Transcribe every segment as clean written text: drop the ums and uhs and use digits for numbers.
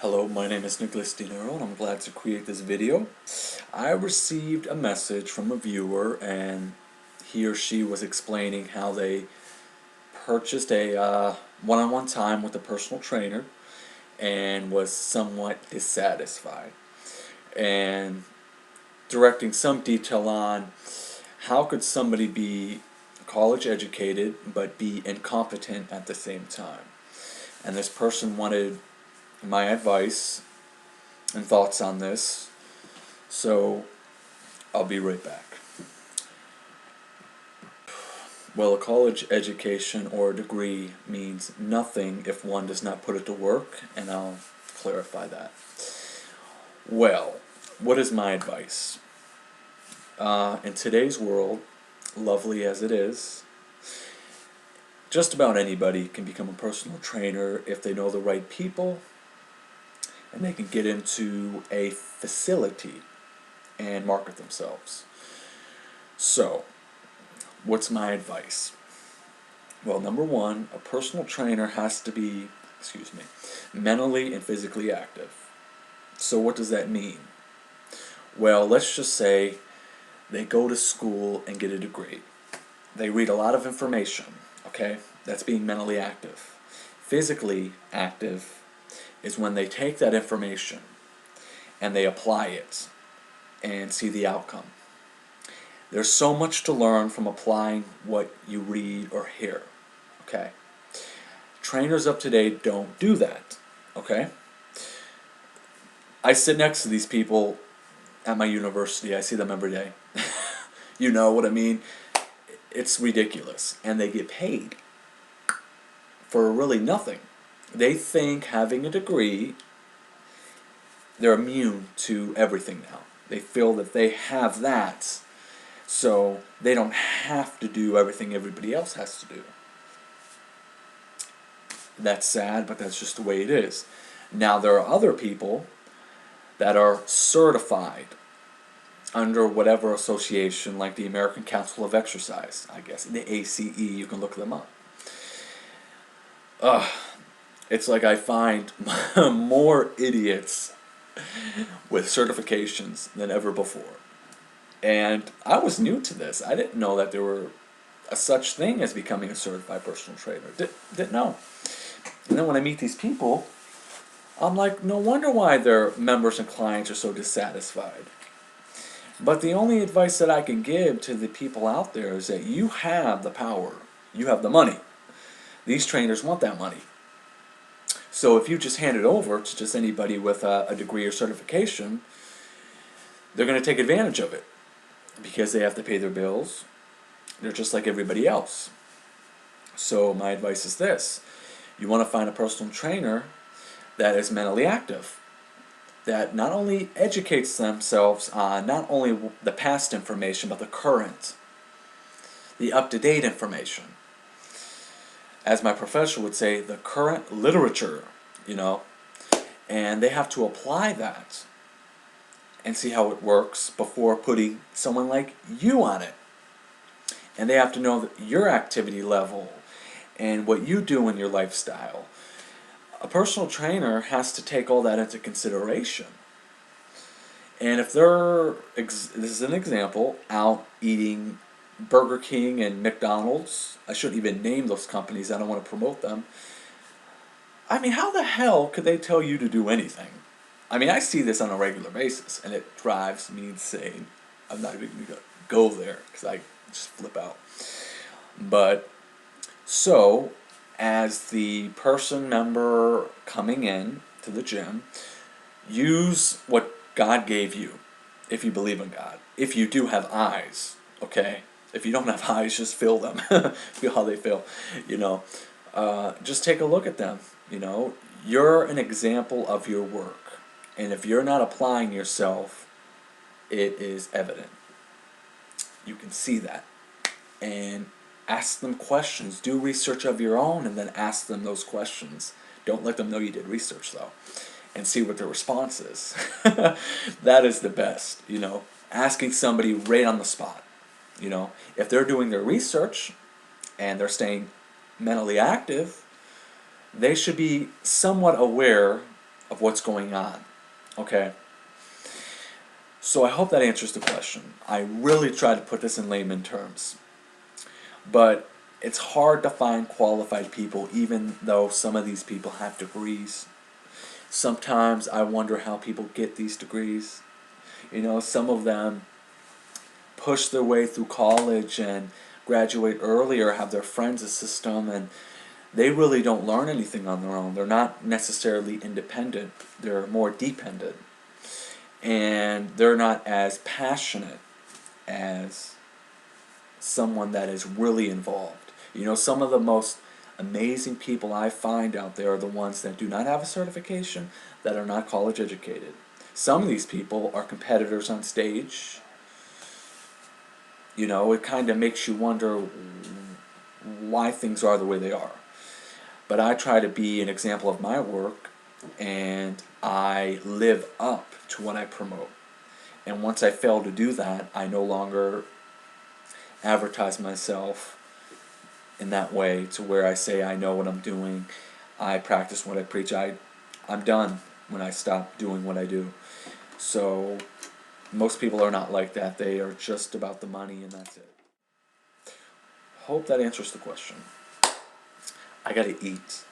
Hello, my name is Nicholas Dinero, and I'm glad to create this video. I received a message from a viewer, and he or she was explaining how they purchased a one-on-one time with a personal trainer and was somewhat dissatisfied, and directing some detail on how could somebody be college educated but be incompetent at the same time. And this person wanted my advice and thoughts on this, so I'll be right back. Well, a college education or a degree means nothing if one does not put it to work, and I'll clarify that. Well, what is my advice? In today's world, lovely as it is, just about anybody can become a personal trainer if they know the right people and they can get into a facility and market themselves. So, what's my advice? Well, number one, a personal trainer has to be, mentally and physically active. So what does that mean? Well, let's just say they go to school and get a degree. They read a lot of information, okay? That's being mentally active. Physically active is when they take that information and they apply it and see the outcome. There's so much to learn from applying what you read or hear, okay? Trainers of today don't do that, okay? I sit next to these people at my university. I see them every day. You know what I mean? It's ridiculous. And they get paid for really nothing. They think having a degree, they're immune to everything now. They feel that they have that, so they don't have to do everything everybody else has to do. That's sad, but that's just the way it is. Now, there are other people that are certified under whatever association, like the American Council of Exercise, I guess, the ACE, you can look them up. It's like I find more idiots with certifications than ever before. And I was new to this. I didn't know that there were a such thing as becoming a certified personal trainer. Didn't know. And then when I meet these people, I'm like, no wonder why their members and clients are so dissatisfied. But the only advice that I can give to the people out there is that you have the power. You have the money. These trainers want that money. So if you just hand it over to just anybody with a degree or certification, they're going to take advantage of it because they have to pay their bills. They're just like everybody else. So my advice is this. You want to find a personal trainer that is mentally active, that not only educates themselves on not only the past information, but the current, the up-to-date information. As my professor would say, the current literature, and they have to apply that and see how it works before putting someone like you on it. And they have to know that your activity level and what you do in your lifestyle. A personal trainer has to take all that into consideration. And if they're, this is an example, out eating Burger King and McDonald's, I shouldn't even name those companies, I don't want to promote them. I mean, how the hell could they tell you to do anything? I mean, I see this on a regular basis, and it drives me insane. I'm not even going to go there, because I just flip out. But, so, as the member coming in to the gym, use what God gave you, if you believe in God. If you do have eyes, okay? If you don't have eyes, just feel them. Feel how they feel, just take a look at them, You're an example of your work. And if you're not applying yourself, it is evident. You can see that. And ask them questions. Do research of your own and then ask them those questions. Don't let them know you did research, though. And see what their response is. That is the best, Asking somebody right on the spot. If they're doing their research and they're staying mentally active, they should be somewhat aware of what's going on. Okay? So I hope that answers the question. I really try to put this in layman terms. But it's hard to find qualified people even though some of these people have degrees. Sometimes I wonder how people get these degrees. Some of them push their way through college and graduate early or have their friends a system, and they really don't learn anything on their own. They're not necessarily independent, they're more dependent. And they're not as passionate as someone that is really involved. Some of the most amazing people I find out there are the ones that do not have a certification, that are not college educated. Some of these people are competitors on stage. It kind of makes you wonder why things are the way they are. But I try to be an example of my work, and I live up to what I promote. And once I fail to do that, I no longer advertise myself in that way to where I say I know what I'm doing, I practice what I preach. I'm done when I stop doing what I do. So most people are not like that. They are just about the money and that's it. Hope that answers the question. I gotta eat.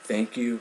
Thank you